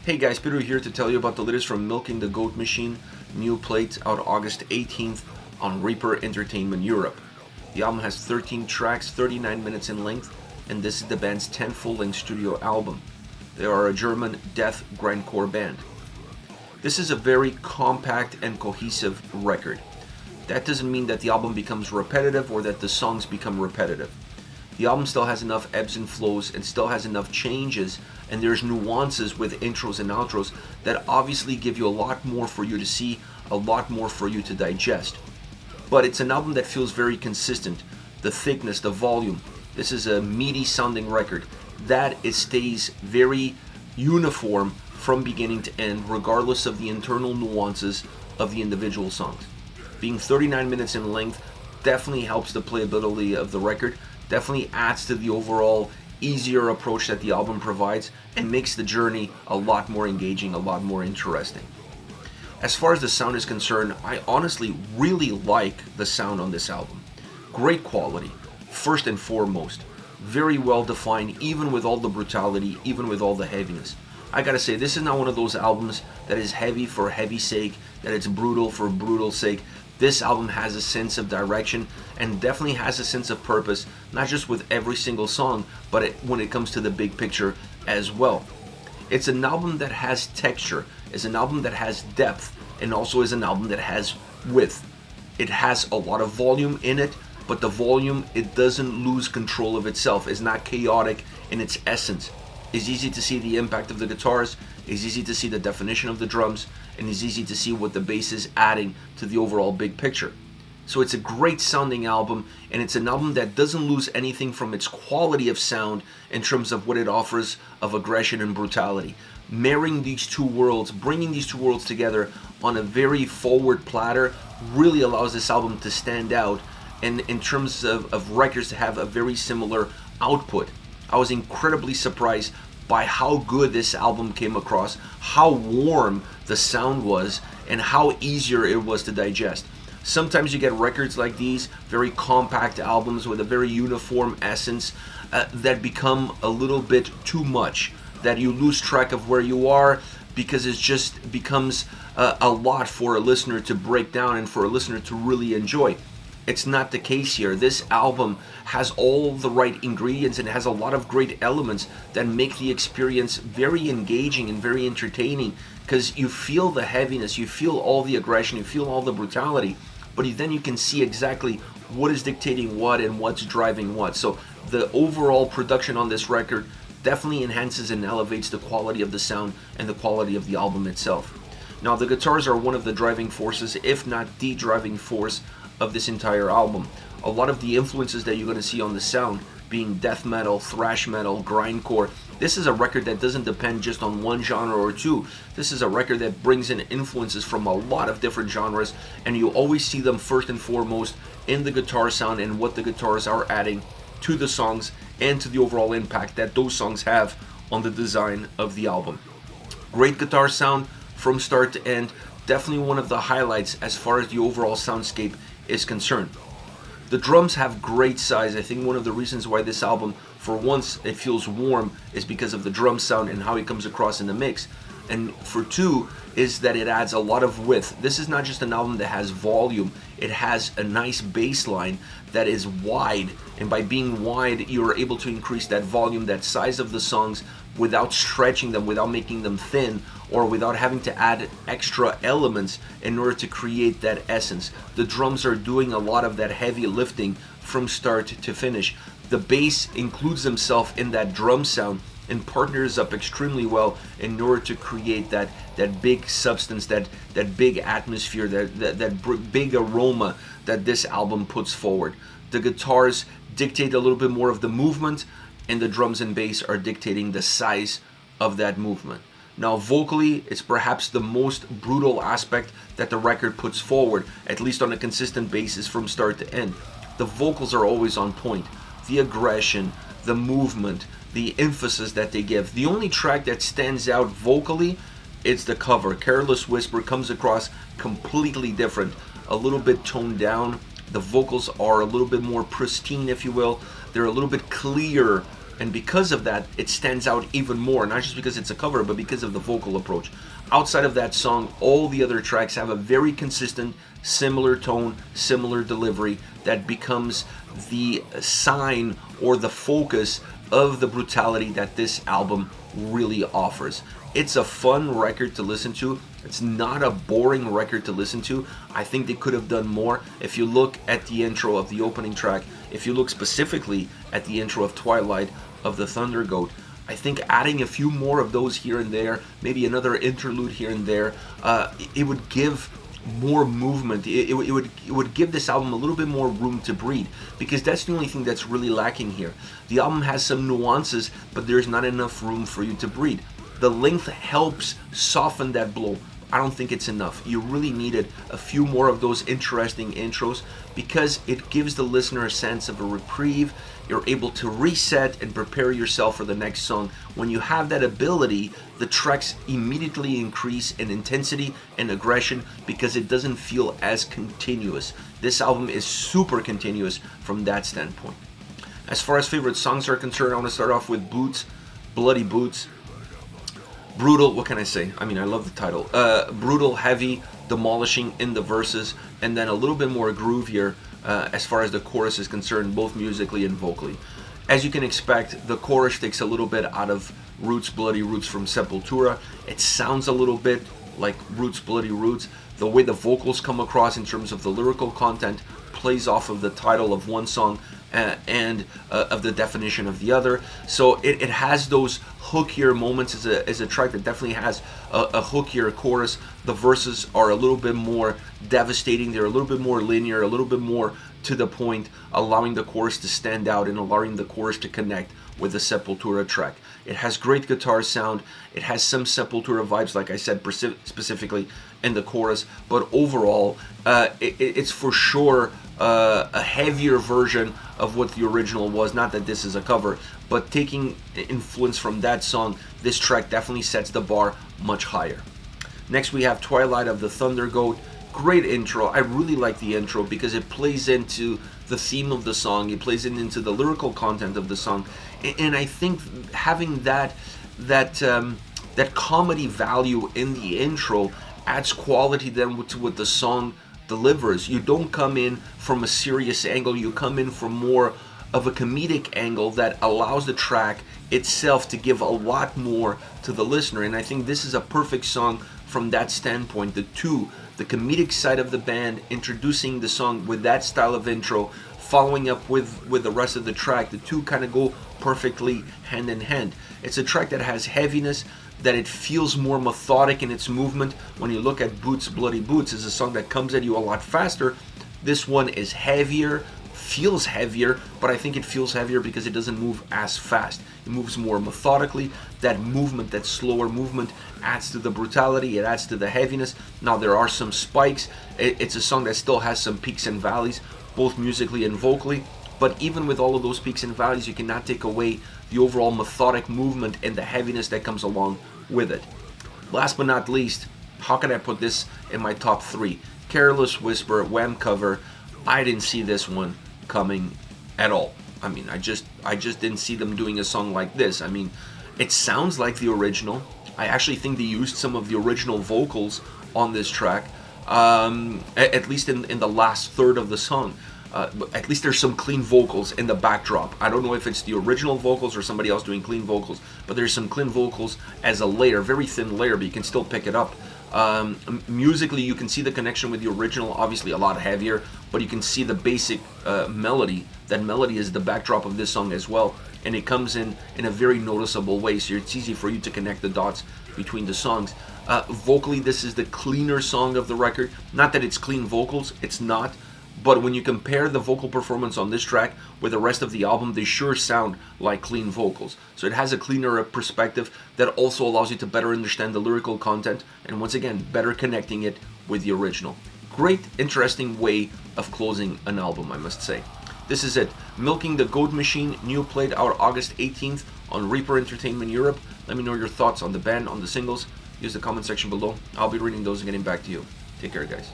Hey guys, Peter here to tell you about the latest from Milking the Goatmachine, new plate out August 18th on Reaper Entertainment Europe. The album has 13 tracks, 39 minutes in length, and this is the band's 10th full-length studio album. They are a German death grindcore band. This is a very compact and cohesive record. That doesn't mean that the album becomes repetitive or that the songs become repetitive. The album still has enough ebbs and flows and still has enough changes, and there's nuances with intros and outros that obviously give you a lot more for you to see, a lot more for you to digest. But it's an album that feels very consistent. The thickness, the volume. This is a meaty sounding record. It stays very uniform from beginning to end, regardless of the internal nuances of the individual songs. Being 39 minutes in length definitely helps the playability of the record, definitely adds to the overall easier approach that the album provides, and makes the journey a lot more engaging, a lot more interesting. As far as the sound is concerned, I honestly really like the sound on this album. Great quality, first and foremost. Very well defined, even with all the brutality, even with all the heaviness. I gotta say, this is not one of those albums that is heavy for heavy sake, that it's brutal for brutal sake. This album has a sense of direction and definitely has a sense of purpose, not just with every single song, but when it comes to the big picture as well. It's an album that has texture, it's an album that has depth, and also is an album that has width. It has a lot of volume in it, but the volume, it doesn't lose control of itself. It's not chaotic in its essence. It's easy to see the impact of the guitars, it's easy to see the definition of the drums, and it's easy to see what the bass is adding to the overall big picture. So it's a great sounding album, and it's an album that doesn't lose anything from its quality of sound in terms of what it offers of aggression and brutality. Marrying these two worlds, bringing these two worlds together on a very forward platter really allows this album to stand out, and in terms of records to have a very similar output. I was incredibly surprised by how good this album came across, how warm the sound was, and how easier it was to digest. Sometimes you get records like these, very compact albums with a very uniform essence, that become a little bit too much, that you lose track of where you are because it just becomes a lot for a listener to break down and for a listener to really enjoy. It's not the case here. This album has all the right ingredients and has a lot of great elements that make the experience very engaging and very entertaining, because you feel the heaviness, you feel all the aggression, you feel all the brutality, but then you can see exactly what is dictating what and what's driving what. So the overall production on this record definitely enhances and elevates the quality of the sound and the quality of the album itself. Now, the guitars are one of the driving forces, if not the driving force, of this entire album. A lot of the influences that you're going to see on the sound being death metal, thrash metal, grindcore. This is a record that doesn't depend just on one genre or two. This is a record that brings in influences from a lot of different genres, and you always see them first and foremost in the guitar sound and what the guitars are adding to the songs and to the overall impact that those songs have on the design of the album. Great guitar sound from start to end. Definitely one of the highlights as far as the overall soundscape is concerned. The drums have great size. I think one of the reasons why this album, for once, it feels warm is because of the drum sound and how it comes across in the mix. And for two, is that it adds a lot of width. This is not just an album that has volume, it has a nice bass line that is wide, and by being wide, you're able to increase that volume, that size of the songs, without stretching them, without making them thin, or without having to add extra elements in order to create that essence. The drums are doing a lot of that heavy lifting from start to finish. The bass includes himself in that drum sound and partners up extremely well in order to create that big substance, that big atmosphere, that big aroma that this album puts forward. The guitars dictate a little bit more of the movement, and the drums and bass are dictating the size of that movement. Now, vocally, it's perhaps the most brutal aspect that the record puts forward, at least on a consistent basis from start to end. The vocals are always on point. The aggression, the movement, the emphasis that they give. The only track that stands out vocally is the cover. Careless Whisper comes across completely different, a little bit toned down. The vocals are a little bit more pristine, if you will. They're a little bit clearer and because of that, it stands out even more, not just because it's a cover, but because of the vocal approach. Outside of that song, all the other tracks have a very consistent, similar tone, similar delivery that becomes the sign or the focus of the brutality that this album really offers. It's a fun record to listen to. It's not a boring record to listen to. I think they could have done more. If you look at the intro of the opening track, if you look specifically at the intro of Twilight of the Thundergoat, I think adding a few more of those here and there, maybe another interlude here and there, it would give more movement. It would give this album a little bit more room to breathe, because that's the only thing that's really lacking here. The album has some nuances, but there's not enough room for you to breathe. The length helps soften that blow. I don't think it's enough. You really needed a few more of those interesting intros, because it gives the listener a sense of a reprieve. You're able to reset and prepare yourself for the next song. When you have that ability, the tracks immediately increase in intensity and aggression because it doesn't feel as continuous. This album is super continuous from that standpoint. As far as favorite songs are concerned, I want to start off with Boots, Bloody Boots. Brutal, what can I say? I mean, I love the title. Brutal, heavy, demolishing in the verses, and then a little bit more groovier as far as the chorus is concerned, both musically and vocally. As you can expect, the chorus takes a little bit out of Roots, Bloody Roots from Sepultura. It sounds a little bit like Roots, Bloody Roots. The way the vocals come across in terms of the lyrical content plays off of the title of one song and of the definition of the other. So it has those hookier moments. As a track that definitely has a hookier chorus. The verses are a little bit more devastating. They're a little bit more linear, a little bit more to the point, allowing the chorus to stand out and allowing the chorus to connect with the Sepultura track. It has great guitar sound. It has some Sepultura vibes, like I said, specifically in the chorus. But overall, it's for sure a heavier version of what the original was. Not that this is a cover, but taking influence from that song, this track definitely sets the bar much higher. Next we have Twilight of the Thundergoat. Great intro. I really like the intro because it plays into the theme of the song. It plays into the lyrical content of the song, and I think having that comedy value in the intro adds quality then to what the song delivers. You don't come in from a serious angle. You come in from more of a comedic angle that allows the track itself to give a lot more to the listener. And I think this is a perfect song from that standpoint. The comedic side of the band introducing the song with that style of intro, following up with the rest of the track, the two kind of go perfectly hand in hand. It's a track that has heaviness, that it feels more methodic in its movement. When you look at Boots, Bloody Boots, is a song that comes at you a lot faster. This one is heavier, feels heavier, but I think it feels heavier because it doesn't move as fast. It moves more methodically. That movement, that slower movement, adds to the brutality, it adds to the heaviness. Now there are some spikes. It's a song that still has some peaks and valleys, both musically and vocally. But even with all of those peaks and valleys, you cannot take away the overall methodic movement and the heaviness that comes along with it. Last but not least, how can I put this in my top 3? Careless Whisper, Wham cover. I didn't see this one coming at all. I mean, I just didn't see them doing a song like this. I mean, it sounds like the original. I actually think they used some of the original vocals on this track, at least in the last third of the song. At least there's some clean vocals in the backdrop. I don't know if it's the original vocals or somebody else doing clean vocals, but there's some clean vocals as a layer, very thin layer, but you can still pick it up. Musically, you can see the connection with the original, obviously a lot heavier, but you can see the basic melody. That melody is the backdrop of this song as well, and it comes in a very noticeable way, so it's easy for you to connect the dots between the songs. Vocally, this is the cleaner song of the record. Not that it's clean vocals, it's not. But when you compare the vocal performance on this track with the rest of the album, they sure sound like clean vocals. So it has a cleaner perspective that also allows you to better understand the lyrical content, and once again, better connecting it with the original. Great, interesting way of closing an album, I must say. This is it. Milking the Goatmachine, new played out August 18th on Reaper Entertainment Europe. Let me know your thoughts on the band, on the singles. Use the comment section below. I'll be reading those and getting back to you. Take care, guys.